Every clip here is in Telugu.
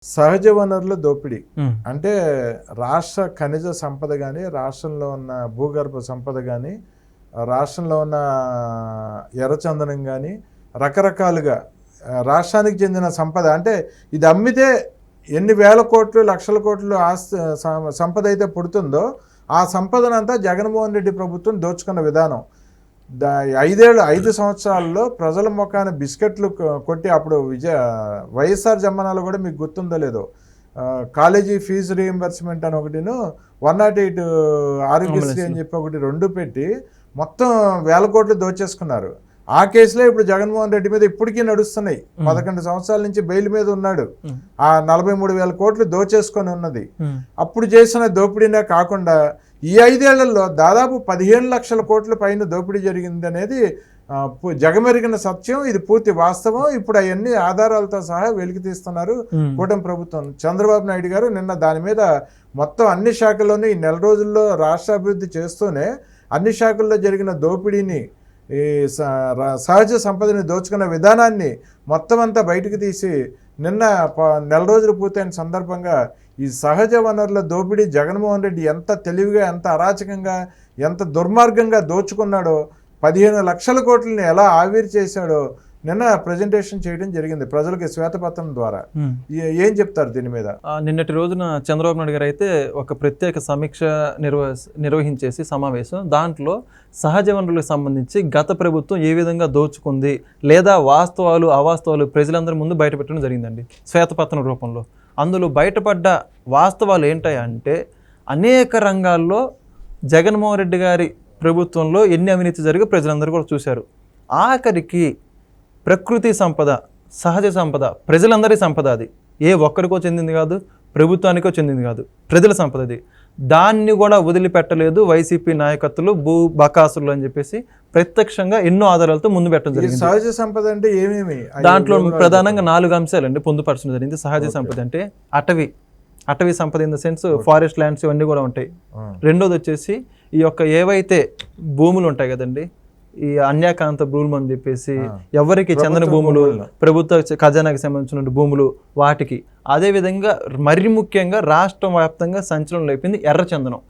సహజ వనరుల దోపిడీ అంటే రాష్ట్ర ఖనిజ సంపద కానీ, రాష్ట్రంలో ఉన్న భూగర్భ సంపద కానీ, రాష్ట్రంలో ఉన్న ఎర్రచందనం కానీ, రకరకాలుగా రాష్ట్రానికి చెందిన సంపద అంటే ఇది అమ్మితే ఎన్ని వేల కోట్లు లక్షల కోట్లు ఆస్తి సంపద అయితే పుడుతుందో ఆ సంపదనంతా జగన్మోహన్ రెడ్డి ప్రభుత్వం దోచుకున్న విధానం. 5 సంవత్సరాల్లో ప్రజల ముఖాన బిస్కెట్లు కొట్టి అప్పుడు వైఎస్ఆర్ జమానాలో కూడా మీకు గుర్తుందో లేదో కాలేజీ ఫీజు రీఎంబర్స్మెంట్ అని ఒకటిను 108 ఆరోగ్యశ్రీ అని చెప్పి ఒకటి 2 పెట్టి మొత్తం వేల కోట్లు దోచేసుకున్నారు. ఆ కేసులో ఇప్పుడు జగన్మోహన్ రెడ్డి మీద ఇప్పటికీ నడుస్తున్నాయి. 11 సంవత్సరాల నుంచి బెయిల్ మీద ఉన్నాడు. ఆ 43,000 కోట్లు దోచేసుకొని ఉన్నది. అప్పుడు చేసిన దోపిడీనే కాకుండా ఈ 5 ఏళ్లలో దాదాపు 15 లక్షల కోట్ల పైన దోపిడీ జరిగింది అనేది జగమెరిగిన సత్యం. ఇది పూర్తి వాస్తవం. ఇప్పుడు అవన్నీ ఆధారాలతో సహా వెలికి తీస్తున్నారు కూటమి ప్రభుత్వం. చంద్రబాబు నాయుడు గారు నిన్న దాని మీద మొత్తం అన్ని శాఖల్లోనూ ఈ నెల రోజుల్లో రాష్ట్ర అభివృద్ధి చేస్తూనే అన్ని శాఖల్లో జరిగిన దోపిడీని, ఈ సహజ సంపదని దోచుకున్న విధానాన్ని మొత్తం అంతా బయటకు తీసి నిన్న నెల రోజులు పూర్తయిన సందర్భంగా ఈ సహజ వనరుల దోపిడీ జగన్మోహన్ రెడ్డి ఎంత తెలివిగా, ఎంత అరాచకంగా, ఎంత దుర్మార్గంగా దోచుకున్నాడో, 15 లక్షల కోట్లని ఎలా ఆవిరి చేశాడో నిన్న ప్రజెంటేషన్ చేయడం జరిగింది ప్రజలకి శ్వేతపత్రం ద్వారా. ఏం చెప్తారు దీని మీద? నిన్నటి రోజున చంద్రబాబు నాయుడు గారు అయితే ఒక ప్రత్యేక సమీక్ష నిర్వహించేసి సమావేశం, దాంట్లో సహజ వనరులకు సంబంధించి గత ప్రభుత్వం ఏ విధంగా దోచుకుంది లేదా వాస్తవాలు అవాస్తవాలు ప్రజలందరి ముందు బయటపెట్టడం జరిగిందండి శ్వేతపత్రం రూపంలో. అందులో బయటపడ్డ వాస్తవాలు ఏంటంటే అనేక రంగాల్లో జగన్మోహన్ రెడ్డి గారి ప్రభుత్వంలో ఎన్ని అవినీతి జరిగి ప్రజలందరూ కూడా చూశారు. ఆఖరికి ప్రకృతి సంపద, సహజ సంపద, ప్రజలందరి సంపద. అది ఏ ఒక్కరికో చెందింది కాదు, ప్రభుత్వానికో చెందింది కాదు, ప్రజల సంపద. అది దాన్ని కూడా వదిలిపెట్టలేదు వైసీపీ నాయకత్వాలు, భూ బకాసులు అని చెప్పేసి ప్రత్యక్షంగా ఎన్నో ఆధారాలతో ముందు పెట్టడం జరిగింది. సహజ సంపద అంటే ఏమేమి? దాంట్లో ప్రధానంగా 4 అంశాలండి పొందుపరచడం జరిగింది. సహజ సంపద అంటే అటవీ సంపద in the sense forest lands ఇవన్నీ కూడా ఉంటాయి. రెండోది వచ్చేసి ఈ యొక్క ఏవైతే భూములు ఉంటాయి కదండి, ఈ అన్యాకాంత భూములు అని చెప్పేసి ఎవరికి చెందని భూములు, ప్రభుత్వ ఖజానాకి సంబంధించిన భూములు, వాటికి. అదేవిధంగా మరి ముఖ్యంగా రాష్ట్ర వ్యాప్తంగా సంచలనం అయిపోయింది ఎర్రచందనం.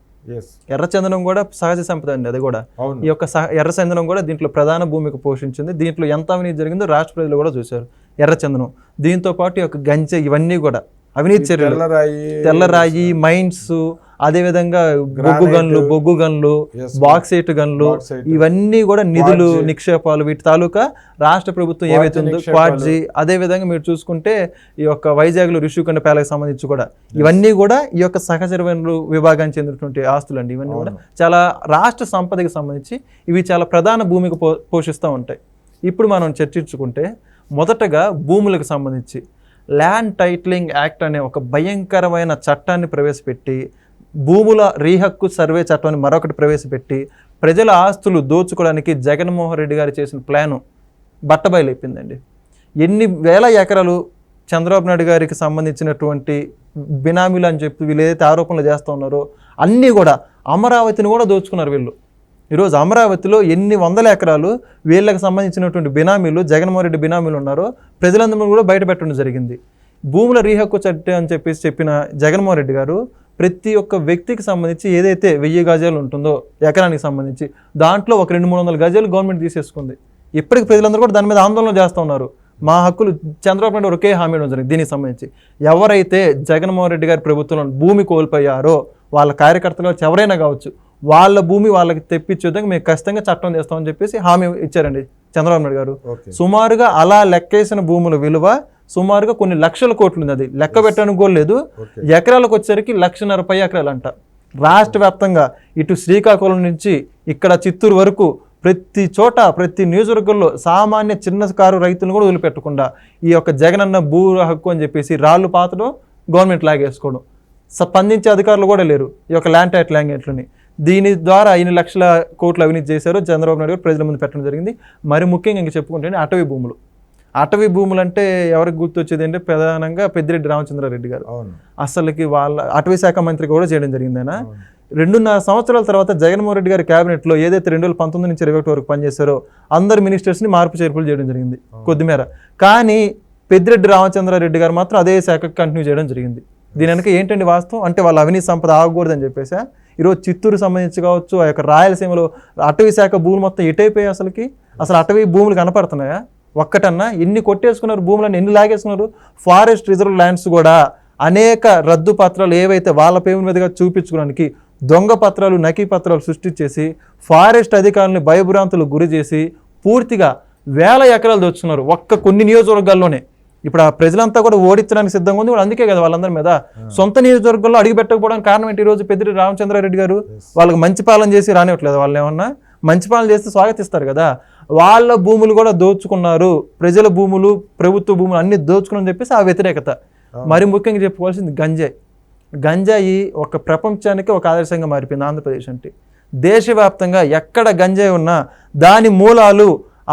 ఎర్రచందనం కూడా సహజ సంపద అండి. అది కూడా ఈ యొక్క ఎర్రచందనం కూడా దీంట్లో ప్రధాన భూమిక పోషించింది. దీంట్లో ఎంత అవినీతి జరిగిందో రాష్ట్ర ప్రజలు కూడా చూశారు. ఎర్రచందనం దీంతో పాటు ఈ యొక్క గంజ, ఇవన్నీ కూడా అవినీతి చర్యలు, తెల్లరాయి మైన్స్, అదేవిధంగా బొగ్గు గన్లు, బాక్సైట్ గన్లు, ఇవన్నీ కూడా నిధులు, నిక్షేపాలు, వీటి తాలూకా రాష్ట్ర ప్రభుత్వం ఏవైతే ఉందో క్వాడ్జీ. అదేవిధంగా మీరు చూసుకుంటే ఈ యొక్క వైజాగ్లో ఋషికొండ ప్యాలెస్ సంబంధించి కూడా ఇవన్నీ కూడా ఈ యొక్క సహజ వనరుల విభాగానికి చెందినటువంటి ఆస్తులు అండి. ఇవన్నీ కూడా చాలా రాష్ట్ర సంపదకి సంబంధించి ఇవి చాలా ప్రధాన భూమికి పోషిస్తూ ఉంటాయి. ఇప్పుడు మనం చర్చించుకుంటే మొదటగా భూములకు సంబంధించి ల్యాండ్ టైటిలింగ్ యాక్ట్ అనే ఒక భయంకరమైన చట్టాన్ని ప్రవేశపెట్టి, భూముల రీహక్కు సర్వే చట్టాన్ని మరొకటి ప్రవేశపెట్టి ప్రజల ఆస్తులు దోచుకోవడానికి జగన్మోహన్ రెడ్డి గారు చేసిన ప్లాను బట్టబయలైపోయిందండి. ఎన్ని వేల ఎకరాలు చంద్రబాబు నాయుడు గారికి సంబంధించినటువంటి బినామీలు అని చెప్పి వీళ్ళు ఏదైతే ఆరోపణలు చేస్తూ ఉన్నారో అన్నీ కూడా, అమరావతిని కూడా దోచుకున్నారు వీళ్ళు. ఈరోజు అమరావతిలో ఎన్ని వందల ఎకరాలు వీళ్ళకి సంబంధించినటువంటి బినామీలు, జగన్మోహన్ రెడ్డి బినామీలు ఉన్నారో ప్రజలందరూ కూడా బయటపెట్టడం జరిగింది. భూముల రీహక్కు చట్టం అని చెప్పేసి చెప్పిన జగన్మోహన్ రెడ్డి గారు ప్రతి ఒక్క వ్యక్తికి సంబంధించి ఏదైతే 1000 గజాలు ఉంటుందో ఎకరానికి సంబంధించి దాంట్లో ఒక 200-300 గజాలు గవర్నమెంట్ తీసేసుకుంది. ఇప్పటికి ప్రజలందరూ కూడా దాని మీద ఆందోళన చేస్తూ ఉన్నారు. మా హక్కులు చంద్రబాబు నాయుడు ఒకే హామీ ఇవ్వడం జరిగింది. దీనికి సంబంధించి ఎవరైతే జగన్మోహన్ రెడ్డి గారి ప్రభుత్వంలో భూమి కోల్పోయారో వాళ్ళ కార్యకర్తలు ఎవరైనా కావచ్చు, వాళ్ళ భూమి వాళ్ళకి తెప్పించే విధంగా మేము ఖచ్చితంగా చట్టం చేస్తామని చెప్పేసి హామీ ఇచ్చారండి చంద్రబాబు నాయుడు గారు. సుమారుగా అలా లెక్కేసిన భూముల విలువ సుమారుగా కొన్ని లక్షల కోట్లు ఉంది. అది లెక్క పెట్టడానికి కూడా లేదు. ఎకరాలకు వచ్చేసరికి 1,50,000 ఎకరాలు అంట. రాష్ట్ర వ్యాప్తంగా ఇటు శ్రీకాకుళం నుంచి ఇక్కడ చిత్తూరు వరకు ప్రతి చోట, ప్రతి నియోజకవర్గంలో సామాన్య చిన్నకారు రైతులను కూడా వదిలిపెట్టకుండా ఈ యొక్క జగనన్న భూ హక్కు అని చెప్పేసి రాళ్ళు పాతడం, గవర్నమెంట్ లాగేసుకోవడం, స్పందించే అధికారులు కూడా లేరు ఈ యొక్క ల్యాండ్ టైటిల్ ల్యాండ్లని. దీని ద్వారా 5 లక్షల కోట్లు అవినీతి చేశారు చంద్రబాబు నాయుడు గారు ప్రజల ముందు పెట్టడం జరిగింది. మరి ముఖ్యంగా ఇంక చెప్పుకుంటే అటవీ భూములు అంటే ఎవరికి గుర్తొచ్చేది అంటే ప్రధానంగా పెద్దిరెడ్డి రామచంద్రారెడ్డి గారు. అసలుకి వాళ్ళ అటవీ శాఖ మంత్రి కూడా చేయడం జరిగింది. ఆయన 2.5 సంవత్సరాల తర్వాత జగన్మోహన్ రెడ్డి గారి క్యాబినెట్లో ఏదైతే 2019 నుంచి 2021 వరకు పనిచేశారో అందరు మినిస్టర్స్ని మార్పు చేర్పులు చేయడం జరిగింది కొద్దిమేర. కానీ పెద్దిరెడ్డి రామచంద్రారెడ్డి గారు మాత్రం అదే శాఖకు కంటిన్యూ చేయడం జరిగింది. దీని వెనక ఏంటండి వాస్తవం అంటే వాళ్ళ అవినీతి సంపద ఆగకూడదని చెప్పేసి ఈరోజు చిత్తూరు సంబంధించి కావచ్చు, ఆ యొక్క రాయలసీమలో అటవీ శాఖ భూములు మొత్తం ఎటైపోయాయి. అసలు అటవీ భూములు కనపడుతున్నాయా ఒక్కటన్నా? ఎన్ని కొట్టేసుకున్నారు భూములను, ఎన్ని లాగేసుకున్నారు. ఫారెస్ట్ రిజర్వ్ ల్యాండ్స్ కూడా అనేక రద్దు పత్రాలు ఏవైతే వాళ్ళ పేరు మీదుగా చూపించుకోవడానికి దొంగ పత్రాలు, నకీ పత్రాలు సృష్టించేసి ఫారెస్ట్ అధికారులను భయభ్రాంతులు గురి చేసి పూర్తిగా వేల ఎకరాలు దోచుకున్నారు ఒక్క కొన్ని నియోజకవర్గాల్లోనే. ఇప్పుడు ఆ ప్రజలంతా కూడా ఓడించడానికి సిద్ధంగా ఉంది. అందుకే కదా వాళ్ళందరి మీద సొంత నియోజకవర్గంలో అడిగి పెట్టకపోవడానికి కారణం ఏంటి? ఈరోజు పెద్దిరెడ్డి రామచంద్రారెడ్డి గారు వాళ్ళకి మంచి పాలన చేసి రానివ్వట్లేదు. వాళ్ళు ఏమన్నా మంచి పాలన చేస్తే స్వాగతిస్తారు కదా. వాళ్ళ భూములు కూడా దోచుకున్నారు, ప్రజల భూములు, ప్రభుత్వ భూములు అన్ని దోచుకుని చెప్పేసి ఆ వ్యతిరేకత. మరి ముఖ్యంగా చెప్పుకోవాల్సింది గంజాయి ఒక ప్రపంచానికి ఒక ఆదర్శంగా మారిపోయింది ఆంధ్రప్రదేశ్ అంటే. దేశవ్యాప్తంగా ఎక్కడ గంజాయి ఉన్నా దాని మూలాలు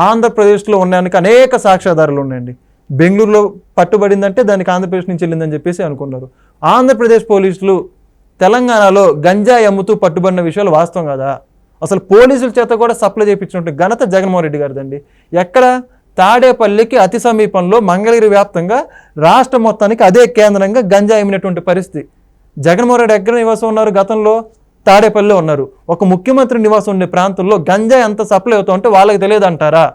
ఆంధ్రప్రదేశ్లో ఉండడానికి అనేక సాక్ష్యాధారాలు ఉన్నాయండి. బెంగళూరులో పట్టుబడిందంటే దానికి ఆంధ్రప్రదేశ్ నుంచి వెళ్ళిందని చెప్పేసి అనుకున్నారు. ఆంధ్రప్రదేశ్ పోలీసులు తెలంగాణలో గంజాయి అమ్ముతూ పట్టుబడిన విషయాలు వాస్తవం కదా. అసలు పోలీసుల చేత కూడా సప్లై చేయించినట్టు ఘనత జగన్మోహన్ రెడ్డి గారిదండి. ఎక్కడ? తాడేపల్లికి అతి సమీపంలో మంగళగిరి వ్యాప్తంగా రాష్ట్రం మొత్తానికి అదే కేంద్రంగా గంజాయి అమ్మినటువంటి పరిస్థితి. జగన్మోహన్ రెడ్డి ఎక్కడ నివాసం ఉన్నారు? గతంలో తాడేపల్లిలో ఉన్నారు. ఒక ముఖ్యమంత్రి నివాసం ఉండే ప్రాంతంలో గంజాయి అంత సప్లై అవుతా ఉంటే వాళ్ళకి తెలియదు అంటారా?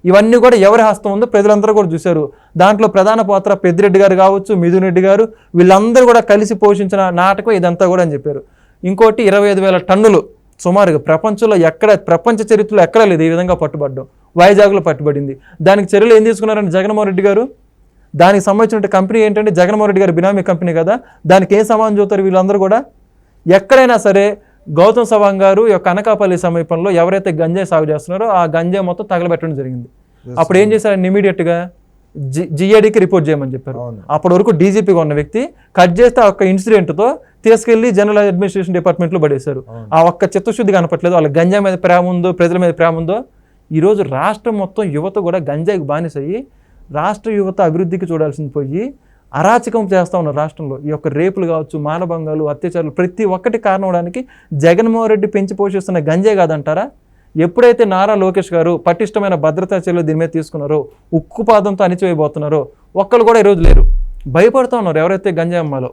ఇవన్నీ కూడా ఎవరి హస్తం ఉందో ప్రజలందరూ కూడా చూశారు. దాంట్లో ప్రధాన పాత్ర పెద్దిరెడ్డి గారు కావచ్చు, మిథున్ రెడ్డి గారు, వీళ్ళందరూ కూడా కలిసి పోషించిన నాటకం ఇదంతా కూడా అని చెప్పారు. ఇంకోటి 25,000 టన్నులు సుమారుగా ప్రపంచంలో ప్రపంచ చరిత్రలో ఎక్కడా లేదు ఈ విధంగా పట్టుబడ్డం. వైజాగ్లో పట్టుబడింది. దానికి చర్యలు ఏం తీసుకున్నారంటే జగన్మోహన్ రెడ్డి గారు, దానికి సంబంధించిన కంపెనీ ఏంటంటే జగన్మోహన్ రెడ్డి గారు బినామీ కంపెనీ కదా, దానికి ఏం సమానం చూస్తారు వీళ్ళందరూ కూడా. ఎక్కడైనా సరే గౌతమ్ సవాంగ్ గారు యొక్క అనకాపల్లి సమీపంలో ఎవరైతే గంజాయి సాగు చేస్తున్నారో ఆ గంజాయి మొత్తం తగలబెట్టడం జరిగింది. అప్పుడు ఏం చేశారు? ఇమీడియట్గా జిఏడికి రిపోర్ట్ చేయమని చెప్పారు. అప్పటి వరకు డీజీపీగా ఉన్న వ్యక్తి కట్ చేస్తే ఆ ఒక్క ఇన్సిడెంట్తో తీసుకెళ్లి జనరల్ అడ్మినిస్ట్రేషన్ డిపార్ట్మెంట్లో పడేశారు. ఆ ఒక్క చిత్తశుద్ధి కనపట్లేదు. వాళ్ళ గంజాయి మీద ప్రేమ ఉందో, ప్రజల మీద ప్రేమ ఉందో. ఈరోజు రాష్ట్రం మొత్తం యువత కూడా గంజాయికి బానిసయ్యి రాష్ట్ర యువత అభివృద్ధికి చూడాల్సింది పోయి అరాచకం చేస్తూ ఉన్నారు రాష్ట్రంలో. ఈ యొక్క రేపులు కావచ్చు, మానభంగాలు, అత్యాచారాలు ప్రతి ఒక్కటి కారణం అవడానికి జగన్మోహన్ రెడ్డి పెంచి పోషిస్తున్న గంజాయి కాదంటారా? ఎప్పుడైతే నారా లోకేష్ గారు పటిష్టమైన భద్రతా చర్యలు దీని మీద తీసుకున్నారో, ఉక్కుపాదంతో అణిచివేయబోతున్నారో ఒక్కరు కూడా ఈరోజు లేరు. భయపడుతూ ఉన్నారు ఎవరైతే గంజాయి అమ్మాలో.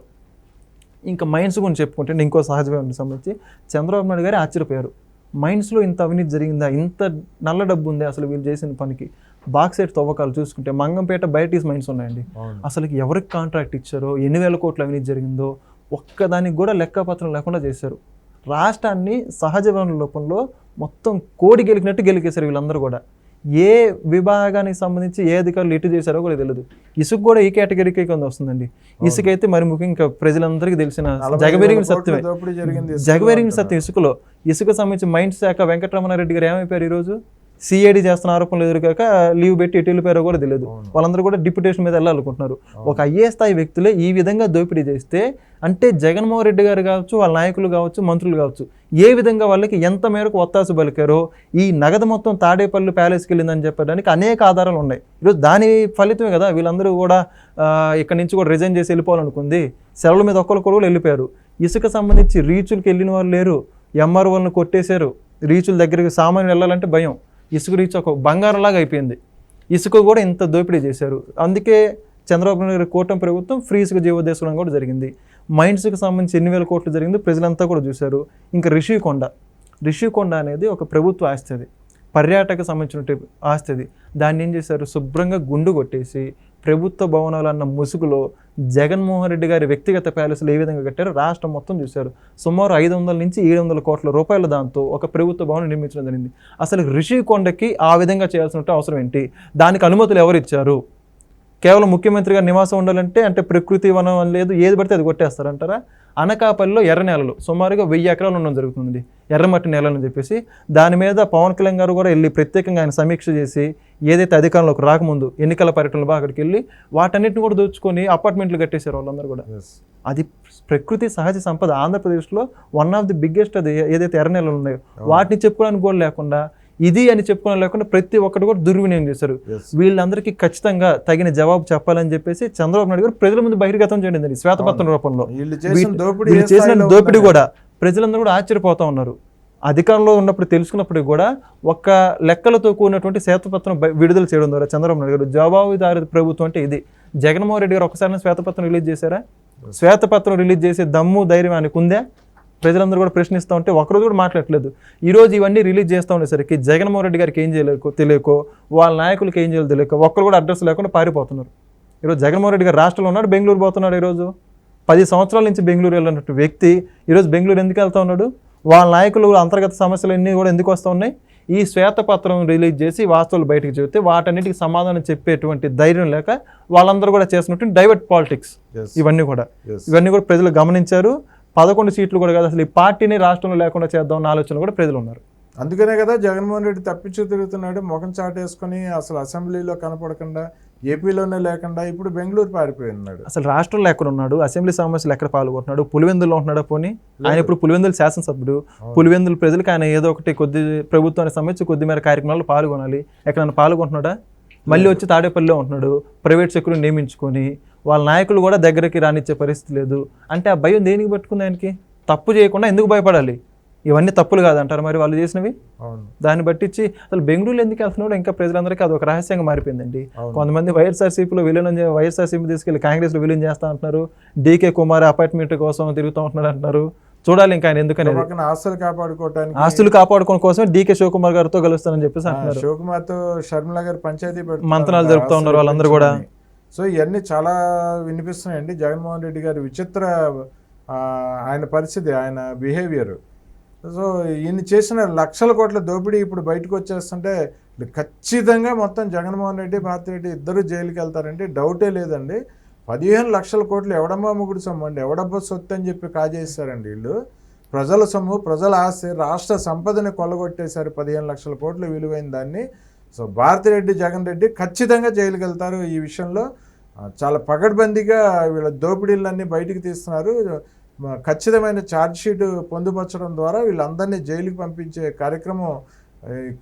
ఇంకా మైన్స్ గురించి చెప్పుకుంటే ఇంకో సహజమైన సంబంధించి చంద్రబాబు నాయుడు గారు ఆశ్చర్యపోయారు. మైన్స్లో ఇంత అవినీతి జరిగిందా, ఇంత నల్ల డబ్బు ఉంది అసలు వీళ్ళు చేసిన పనికి. బాక్సైట్ తవ్వకాలు చూసుకుంటే మంగంపేట బయటీస్ మైన్స్ ఉన్నాయండి. అసలు ఎవరికి కాంట్రాక్ట్ ఇచ్చారో, ఎన్ని వేల కోట్ల అవినీతి జరిగిందో ఒక్కదానికి కూడా లెక్కపత్రం లేకుండా చేశారు. రాష్ట్రాన్ని సహజ వనరుల లోపంలో మొత్తం కోడి గెలికినట్టు గెలికేశారు వీళ్ళందరూ కూడా. ఏ విభాగానికి సంబంధించి ఏ అధికారులు ఎటు చేశారో కూడా తెలియదు. ఇసుక కూడా ఈ కేటగిరీకి కింద వస్తుందండి. ఇసుక అయితే మరి ముఖ్యంగా ప్రజలందరికీ తెలిసిన జగమెరిగిన సత్యమే. జగమెరిగిన సత్యం ఇసుకలో. ఇసుక సంబంధించి మైన్స్ శాఖ వెంకటరమణారెడ్డి గారు ఏమైపోయారు? ఈరోజు సిఐడి చేస్తున్న ఆరోపణలు ఎదురుకాక లీవ్ పెట్టి ఎటు వెళ్ళిపోయారో కూడా తెలియదు. వాళ్ళందరూ కూడా డిప్యుటేషన్ మీద వెళ్ళాలనుకుంటున్నారు. ఒక ఐఏఎస్ స్థాయి వ్యక్తులే ఈ విధంగా దోపిడీ చేస్తే అంటే జగన్మోహన్ రెడ్డి గారు కావచ్చు, వాళ్ళ నాయకులు కావచ్చు, మంత్రులు కావచ్చు, ఏ విధంగా వాళ్ళకి ఎంత మేరకు ఒత్తాసు పలికారో. ఈ నగదు మొత్తం తాడేపల్లి ప్యాలెస్కి వెళ్ళిందని చెప్పడానికి అనేక ఆధారాలు ఉన్నాయి. ఈరోజు దాని ఫలితమే కదా వీళ్ళందరూ కూడా ఇక్కడ నుంచి కూడా రిజైన్ చేసి వెళ్ళిపోవాలనుకుంది. సెలవుల మీద ఒక్కరు వెళ్ళిపోయారు. ఇసుక సంబంధించి రీచులకి వెళ్ళిన వాళ్ళు లేరు. ఎంఆర్ఓలను కొట్టేశారు. రీచుల దగ్గరికి సామాన్యులు వెళ్ళాలంటే భయం. ఇసుక రీచ్ ఒక బంగారంలాగా అయిపోయింది. ఇసుక కూడా ఇంత దోపిడీ చేశారు. అందుకే చంద్రబాబు నాయుడు గారి కూటమి ప్రభుత్వం ఫ్రీ ఇసుక జీవోద్దేశం కూడా జరిగింది. మైన్స్కి సంబంధించి ఎన్ని వేల కోట్లు జరిగింది ప్రజలంతా కూడా చూశారు. ఇంకా రిషికొండ అనేది ఒక ప్రభుత్వ ఆస్తి, అది పర్యాటక సంబంధించిన ఆస్తి. అది దాన్ని ఏం చేశారు? శుభ్రంగా గుండు కొట్టేసి ప్రభుత్వ భవనాలు అన్న ముసుగులో జగన్మోహన్ రెడ్డి గారి వ్యక్తిగత ప్యాలెస్లు ఏ విధంగా కట్టారో రాష్ట్రం మొత్తం చూశారు. సుమారు 500 నుంచి 700 కోట్ల రూపాయల దాంతో ఒక ప్రభుత్వ భవనం నిర్మించడం జరిగింది. అసలు రిషికొండకి ఆ విధంగా చేయాల్సిన అవసరం ఏంటి? దానికి అనుమతులు ఎవరు ఇచ్చారు? కేవలం ముఖ్యమంత్రిగా నివాసం ఉండాలంటే అంటే ప్రకృతి వనం అని లేదు, ఏది పడితే అది కొట్టేస్తారంటారా? అనకాపల్లిలో ఎర్ర నేలలు సుమారుగా 1000 ఎకరాలు ఉండడం జరుగుతుంది, ఎర్రమట్టి నేలని చెప్పేసి. దాని మీద పవన్ కళ్యాణ్ గారు కూడా వెళ్ళి ప్రత్యేకంగా ఆయన సమీక్ష చేసి ఏదైతే అధికారంలోకి రాకముందు ఎన్నికల పర్యటనలు బాగా అక్కడికి వెళ్ళి వాటన్నిటిని కూడా దోచుకొని అపార్ట్మెంట్లు కట్టేశారు వాళ్ళందరూ కూడా. అది ప్రకృతి సహజ సంపద ఆంధ్రప్రదేశ్లో వన్ ఆఫ్ ది బిగ్గెస్ట్. అది ఏదైతే ఎర్ర నేలలు ఉన్నాయో వాటిని చెప్పుకోవడానికి కూడా లేకుండా, ఇది అని చెప్పుకోవడం లేకుండా ప్రతి ఒక్కటి కూడా దుర్వినియోగం చేశారు. వీళ్ళందరికీ ఖచ్చితంగా తగిన జవాబు చెప్పాలని చెప్పేసి చంద్రబాబు నాయుడు గారు ప్రజల ముందు బహిర్గతం చేయండి శ్వేతపత్రం రూపంలో. వీళ్ళు చేసిన దోపిడీ కూడా ప్రజలందరూ కూడా ఆశ్చర్యపోతా ఉన్నారు. అధికారంలో ఉన్నప్పుడు తెలుసుకున్నప్పటికీ కూడా ఒక్క లెక్కలతో కూడినటువంటి శ్వేతపత్రం విడుదల చేయడం ద్వారా చంద్రబాబు నాయుడు గారు జవాబుదారీ ప్రభుత్వం అంటే ఇది. జగన్మోహన్ రెడ్డి గారు ఒకసారి శ్వేతపత్రం రిలీజ్ చేశారా? శ్వేతపత్రం రిలీజ్ చేసే దమ్ము ధైర్యం ఆయనకు ఉందా? ప్రజలందరూ కూడా ప్రశ్నిస్తూ ఉంటే ఒకరోజు కూడా మాట్లాడలేదు. ఈరోజు ఇవన్నీ రిలీజ్ చేస్తూ ఉండేసరికి జగన్మోహన్ రెడ్డి గారికి ఏం చేయలేకో తెలియకో, వాళ్ళ నాయకులకి ఏం చేయాలో తెలియక ఒక్కరు కూడా అడ్రస్ లేకుండా పారిపోతున్నారు. ఈరోజు జగన్మోహన్ రెడ్డి గారు రాష్ట్రంలో ఉన్నాడు, బెంగళూరు పోతున్నాడు. ఈరోజు 10 సంవత్సరాల నుంచి బెంగళూరు వెళ్ళినట్టు వ్యక్తి ఈరోజు బెంగళూరు ఎందుకు వెళ్తూ ఉన్నాడు? వాళ్ళ నాయకులు అంతర్గత సమస్యలు అన్నీ కూడా ఎందుకు వస్తూ ఉన్నాయి? ఈ శ్వేతపత్రం రిలీజ్ చేసి వాస్తవాలు బయటకు చెబితే వాటన్నిటికి సమాధానం చెప్పేటువంటి ధైర్యం లేక వాళ్ళందరూ కూడా చేసినట్టు డైవర్ట్ పాలిటిక్స్ ఇవన్నీ కూడా ప్రజలు గమనించారు. 11 సీట్లు కూడా కాదు, అసలు ఈ పార్టీని రాష్ట్రంలో లేకుండా చేద్దాం అన్న ఆలోచన కూడా ప్రజలు ఉన్నారు. అందుకనే కదా జగన్మోహన్ రెడ్డి తప్పించు తిరుగుతున్నాడు, ముఖం చాటేసుకొని అసలు అసెంబ్లీలో కనపడకుండా, ఏపీలోనే లేకుండా ఇప్పుడు బెంగళూరు పారిపోయి ఉన్నాడు. అసలు రాష్ట్రంలో ఎక్కడ ఉన్నాడు? అసెంబ్లీ సమావేశాలు ఎక్కడ పాల్గొంటున్నాడు? పులివెందులో ఉంటున్నాడా? పోనీ ఆయన ఇప్పుడు పులివెందుల శాసనసభ్యుడు. పులివెందుల ప్రజలకు ఆయన ఏదో ఒకటి కొద్ది ప్రభుత్వానికి సంబంధించి కొద్ది మేర కార్యక్రమాల్లో పాల్గొనాలి. ఎక్కడైనా పాల్గొంటున్నాడా? మళ్ళీ వచ్చి తాడేపల్లిలో ఉంటున్నాడు, ప్రైవేట్ సెక్యూరిటీ నియమించుకొని వాళ్ళ నాయకులు కూడా దగ్గరికి రానిచ్చే పరిస్థితి లేదు. అంటే ఆ భయం దేనికి పట్టుకుంది ఆయనకి? తప్పు చేయకుండా ఎందుకు భయపడాలి? ఇవన్నీ తప్పులు కాదంటారు మరి వాళ్ళు చేసినవి. దాన్ని బట్టించి అసలు బెంగళూరు ఎందుకు వెళ్తున్నాడో ఇంకా ప్రజలందరికీ అది ఒక రహస్యంగా మారిపోయిందండి. కొంతమంది వైఎస్ఆర్సీపీలో వైఎస్ఆర్సీపీ తీసుకెళ్లి కాంగ్రెస్లో విలీనం చేస్తా అంటున్నారు. డీకే కుమార్ అపార్ట్మెంట్ కోసం తిరుగుతూ ఉంటున్నారు అంటున్నారు. చూడాలి ఇంకా ఆయన ఎందుకని ఆస్తులు కాపాడుకోవడం కోసమే డీకే శివకుమార్ గారితో కలుస్తానని చెప్పేసి అంటున్నారు. శివకుమార్తో షర్మిల గారు పంచాయతీ మంత్రాలు జరుపుతూ ఉన్నారు వాళ్ళందరూ కూడా. సో ఇవన్నీ చాలా వినిపిస్తున్నాయండి. జగన్మోహన్ రెడ్డి గారి విచిత్ర ఆయన పరిస్థితి, ఆయన బిహేవియర్. సో ఈయన చేసిన లక్షల కోట్ల దోపిడీ ఇప్పుడు బయటకు వచ్చేస్తుంటే ఖచ్చితంగా మొత్తం జగన్మోహన్ రెడ్డి, భారతిరెడ్డి ఇద్దరు జైలుకి వెళ్తారంటే డౌటే లేదండి. 15 లక్షల కోట్లు ఎవడమ్మా ముగుడు సొమ్ము అండి, ఎవడబ్బా సొత్తు అని చెప్పి కాజేస్తారండి వీళ్ళు. ప్రజల సొమ్ము, ప్రజల ఆస్తి, రాష్ట్ర సంపదని కొల్లగొట్టేశారు 15 లక్షల కోట్లు విలువైన దాన్ని. సో భారతిరెడ్డి, జగన్ రెడ్డి ఖచ్చితంగా జైలుకి వెళ్తారు. ఈ విషయంలో చాలా పకడ్బందీగా వీళ్ళ దోపిడీలన్నీ బయటికి తీస్తున్నారు. ఖచ్చితమైన ఛార్జ్షీట్ పొందుపరచడం ద్వారా వీళ్ళందరినీ జైలుకి పంపించే కార్యక్రమం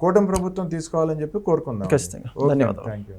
కూటమి ప్రభుత్వం తీసుకోవాలని చెప్పి కోరుకుందాం. ఖచ్చితంగా. ధన్యవాదాలు. Thank you.